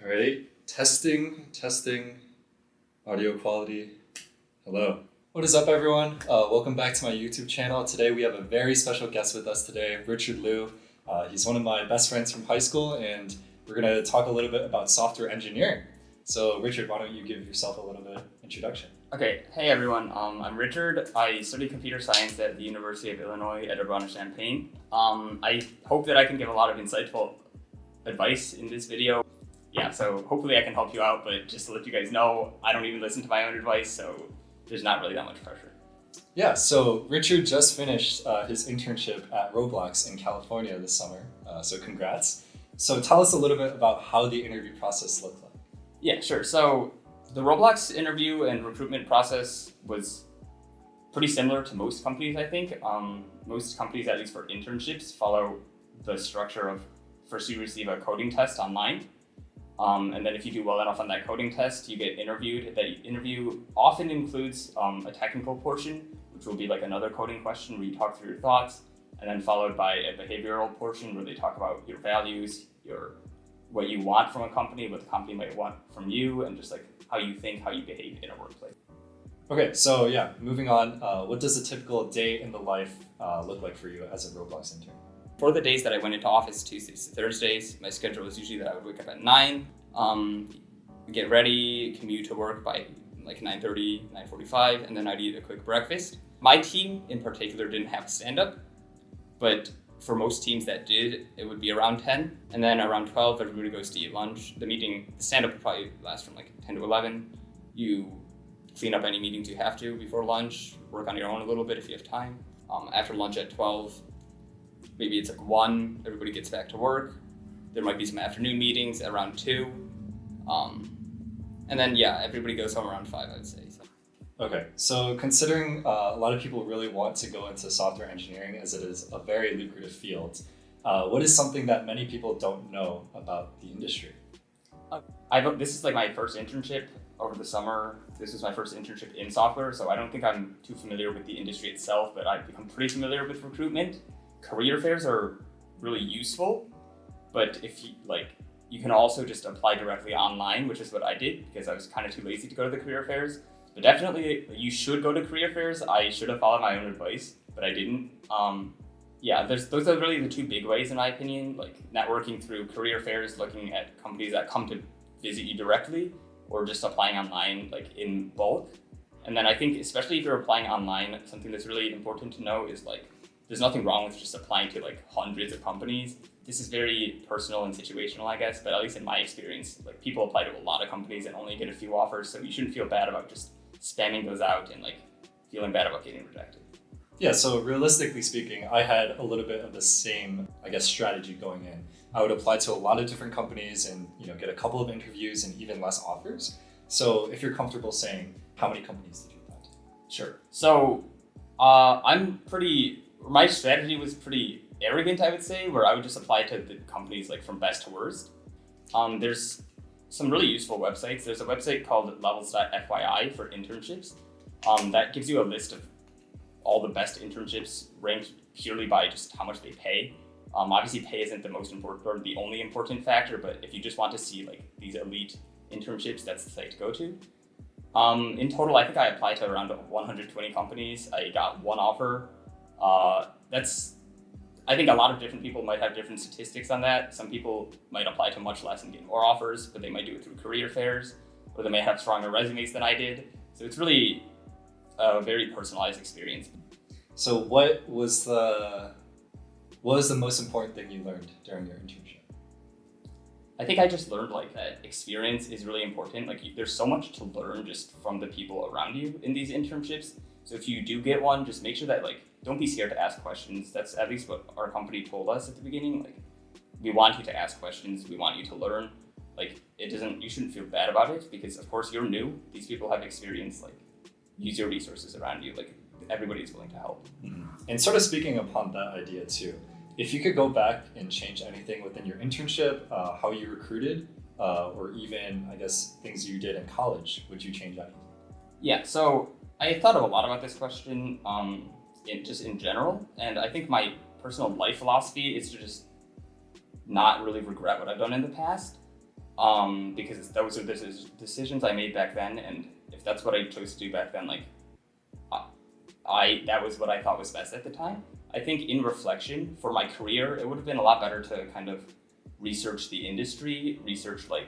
Alrighty, testing, audio quality. Hello. What is up, everyone? Welcome back to my YouTube channel. Today we have a very special guest with us today, Richard Liu. He's one of my best friends from high school, and we're going to talk a little bit about software engineering. So Richard, why don't you give yourself a little bit of introduction? Okay, hey everyone, I'm Richard. I study computer science at the University of Illinois at Urbana-Champaign. I hope that I can give a lot of insightful advice in this video. Yeah, so hopefully I can help you out, but just to let you guys know, I don't even listen to my own advice, so there's not really that much pressure. Yeah, so Richard just finished his internship at Roblox in California this summer, so congrats. So tell us a little bit about how the interview process looked like. Yeah, sure. So the Roblox interview and recruitment process was pretty similar to most companies, I think. Most companies, at least for internships, follow the structure of first you receive a coding test online. And then if you do well enough on that coding test, you get interviewed. That interview often includes a technical portion, which will be like another coding question where you talk through your thoughts, and then followed by a behavioral portion where they talk about your values, what you want from a company, what the company might want from you, and just like how you think, how you behave in a workplace. Okay, so yeah, moving on. What does a typical day in the life look like for you as a Roblox intern? For the days that I went into office, Tuesdays to Thursdays, my schedule was usually that I would wake up at 9, get ready, commute to work by like 9:30, 9:45, and then I'd eat a quick breakfast. My team in particular didn't have stand-up, but for most teams that did, it would be around 10, and then around 12, everybody goes to eat lunch. The stand-up would probably last from like 10 to 11. You clean up any meetings you have to before lunch, work on your own a little bit if you have time. After lunch at 12, maybe it's like 1, everybody gets back to work. There might be some afternoon meetings around 2. And then, yeah, everybody goes home around 5, I would say. So. Okay, so considering a lot of people really want to go into software engineering as it is a very lucrative field, what is something that many people don't know about the industry? This is like my first internship over the summer. This was my first internship in software, so I don't think I'm too familiar with the industry itself, but I've become pretty familiar with recruitment. Career fairs are really useful, but if you can also just apply directly online, which is what I did because I was kind of too lazy to go to the career fairs. But definitely you should go to career fairs. I should have followed my own advice, but I didn't. Those are really the two big ways in my opinion, like networking through career fairs, looking at companies that come to visit you directly, or just applying online like in bulk. And then I think especially if you're applying online, something that's really important to know is like there's nothing wrong with just applying to like hundreds of companies. This is very personal and situational, I guess, but at least in my experience, like people apply to a lot of companies and only get a few offers, so you shouldn't feel bad about just spamming those out and like feeling bad about getting rejected. Yeah, so realistically speaking, I had a little bit of the same, I guess, strategy going in. I would apply to a lot of different companies and get a couple of interviews and even less offers. So if you're comfortable saying, how many companies did you apply to? Sure. So my strategy was pretty arrogant, I would say, where I would just apply to the companies like from best to worst. There's some really useful websites. There's a website called levels.fyi for internships. That gives you a list of all the best internships ranked purely by just how much they pay. Obviously pay isn't the most important or the only important factor, but if you just want to see like these elite internships, that's the site to go to. In total, I think I applied to around 120 companies. I got one offer. I think a lot of different people might have different statistics on that. Some people might apply to much less and get more offers, but they might do it through career fairs, or they may have stronger resumes than I did. So it's really a very personalized experience. So what was the most important thing you learned during your internship? I think I just learned like that experience is really important. Like there's so much to learn just from the people around you in these internships. So if you do get one, just make sure that don't be scared to ask questions. That's at least what our company told us at the beginning. Like we want you to ask questions. We want you to learn. Like you shouldn't feel bad about it because of course you're new. These people have experience. Like use your resources around you. Like everybody's willing to help. Mm-hmm. And sort of speaking upon that idea too, if you could go back and change anything within your internship, how you recruited, or even I guess things you did in college, would you change anything? Yeah, so I thought a lot about this question in general, and I think my personal life philosophy is to just not really regret what I've done in the past. because those are the decisions I made back then, and if that's what I chose to do back then, like that was what I thought was best at the time. I think in reflection for my career, it would have been a lot better to kind of research the industry, research like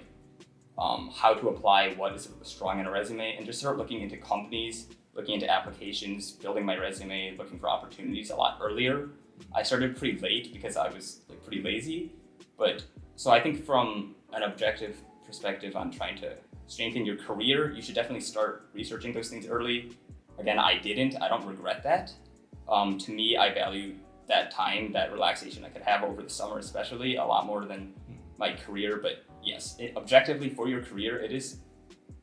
how to apply what is strong in a resume, and just start looking into companies, looking into applications, building my resume, looking for opportunities a lot earlier. I started pretty late because I was like pretty lazy, but so I think from an objective perspective on trying to strengthen your career, you should definitely start researching those things early. Again, I didn't. I don't regret that. To me, I value that time, that relaxation I could have over the summer especially, a lot more than my career. But yes, objectively for your career, it is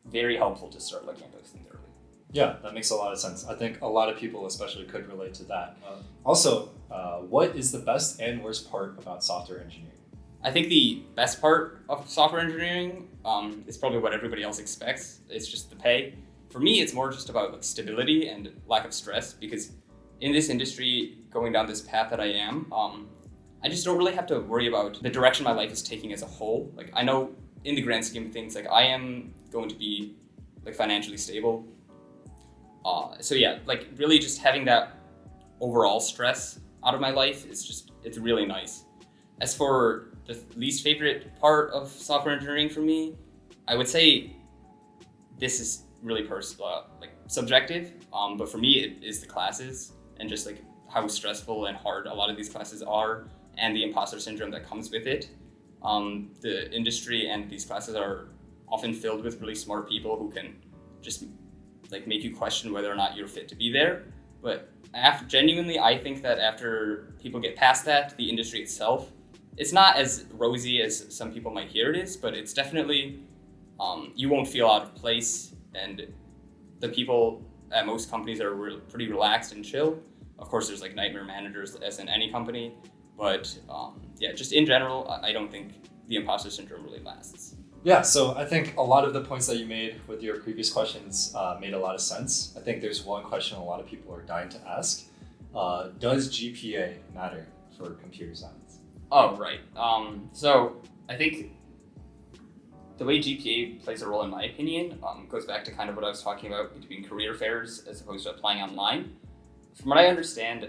very helpful to start looking at those things early. Yeah, that makes a lot of sense. I think a lot of people especially could relate to that. Also, what is the best and worst part about software engineering? I think the best part of software engineering is probably what everybody else expects. It's just the pay. For me, it's more just about like stability and lack of stress, because in this industry, going down this path that I am, I just don't really have to worry about the direction my life is taking as a whole. Like I know in the grand scheme of things, like I am going to be like financially stable. So yeah, like really just having that overall stress out of my life it's really nice. As for the least favorite part of software engineering for me, I would say this is really personal, like subjective. But for me, it is the classes and just like how stressful and hard a lot of these classes are, and the imposter syndrome that comes with it. The industry and these classes are often filled with really smart people who can just like make you question whether or not you're fit to be there. But genuinely, I think that after people get past that, the industry itself, it's not as rosy as some people might hear it is, but it's definitely, you won't feel out of place, and the people at most companies are pretty relaxed and chill. Of course, there's like nightmare managers as in any company, but yeah, just in general, I don't think the imposter syndrome really lasts. Yeah, so I think a lot of the points that you made with your previous questions made a lot of sense. I think there's one question a lot of people are dying to ask. Does GPA matter for computer science? Oh, right. So I think the way GPA plays a role, in my opinion, goes back to kind of what I was talking about between career fairs as opposed to applying online. From what I understand,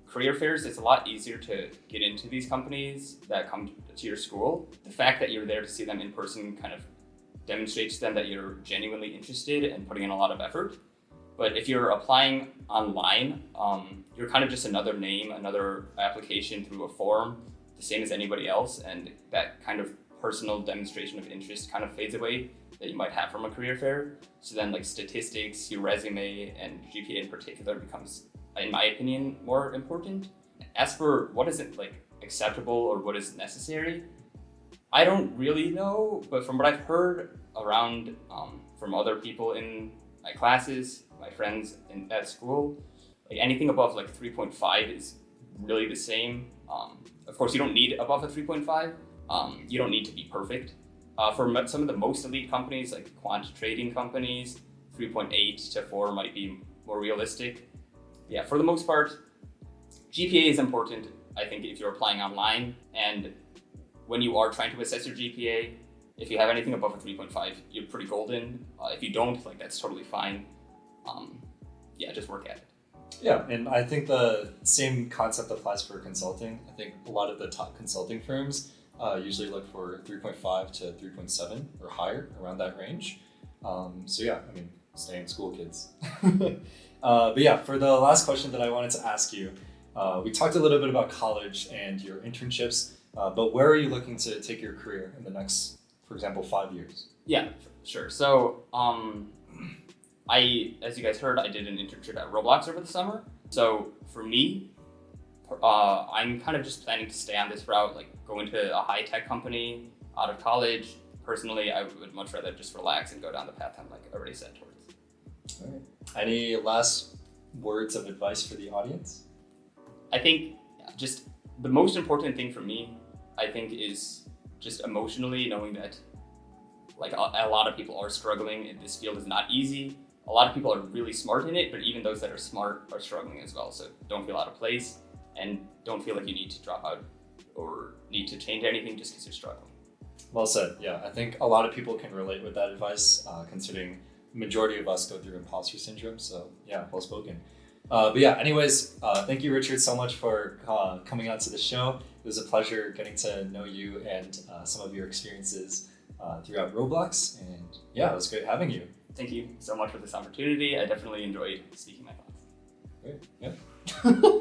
career fairs, it's a lot easier to get into these companies that come to your school. The fact that you're there to see them in person kind of demonstrates to them that you're genuinely interested and putting in a lot of effort. But if you're applying online, you're kind of just another name, another application through a form, the same as anybody else, and that kind of personal demonstration of interest kind of fades away that you might have from a career fair. So then like statistics, your resume, and GPA in particular becomes, in my opinion, more important. As for what isn't like acceptable or what is necessary, I don't really know, but from what I've heard around from other people in my classes, my friends at school, like anything above like 3.5 is really the same. Of course, you don't need above a 3.5. You don't need to be perfect. For some of the most elite companies, like quant trading companies, 3.8 to 4 might be more realistic. Yeah, for the most part, GPA is important, I think, if you're applying online. And when you are trying to assess your GPA, if you have anything above a 3.5, you're pretty golden. If you don't, like that's totally fine. Yeah, just work at it. Yeah, and I think the same concept applies for consulting. I think a lot of the top consulting firms usually look for 3.5 to 3.7 or higher, around that range. So yeah, I mean, stay in school, kids. But yeah, for the last question that I wanted to ask you, we talked a little bit about college and your internships, but where are you looking to take your career in the next, for example, 5 years? Yeah, sure. So as you guys heard, I did an internship at Roblox over the summer. So for me, I'm kind of just planning to stay on this route, like go into a high-tech company out of college. Personally, I would much rather just relax and go down the path I'm like already set towards. All right. Any last words of advice for the audience? I think just the most important thing for me, I think, is just emotionally knowing that like a lot of people are struggling and this field is not easy. A lot of people are really smart in it, but even those that are smart are struggling as well. So don't feel out of place and don't feel like you need to drop out or need to change anything just because you're struggling. Well said. Yeah, I think a lot of people can relate with that advice, considering the majority of us go through imposter syndrome. So yeah, well spoken. But yeah, anyways, thank you, Richard, so much for coming on to the show. It was a pleasure getting to know you and some of your experiences throughout Roblox. And yeah, it was great having you. Thank you so much for this opportunity. I definitely enjoyed speaking my thoughts. Great. Yeah.